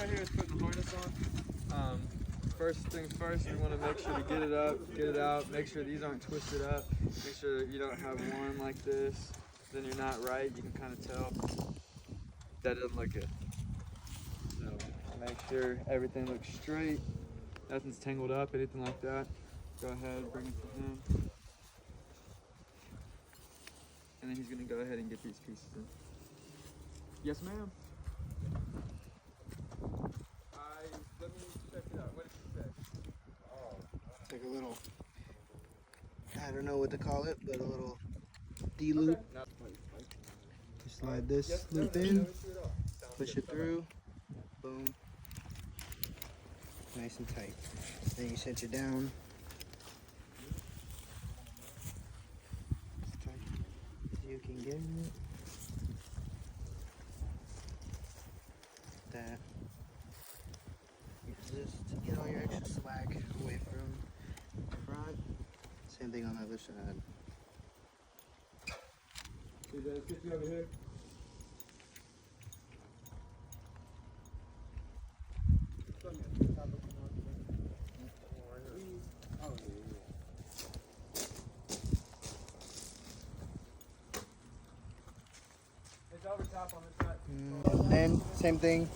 right here is putting the harness on. First things first, you want to make sure to get it up, get it out, make sure these aren't twisted up, make sure you don't have one like this, then you're not right, you can kind of tell. That doesn't look good. So make sure everything looks straight, nothing's tangled up, anything like that. Go ahead, bring it to him. And then he's gonna go ahead and get these pieces in. Yes, ma'am. Let me check it out. What did you say? It's like a little, I don't know what to call it, but a little D-loop. Okay. You slide this loop in, push it through, boom, nice and tight. Then you cinch it down. As tight as you can get it. That. Just to get all your extra slack away from the front. Same thing on the other side. See, let's get you over here. It's over top on this side. And then, same thing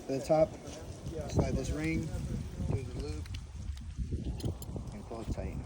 for the top. Slide this ring through the loop and pull it tight.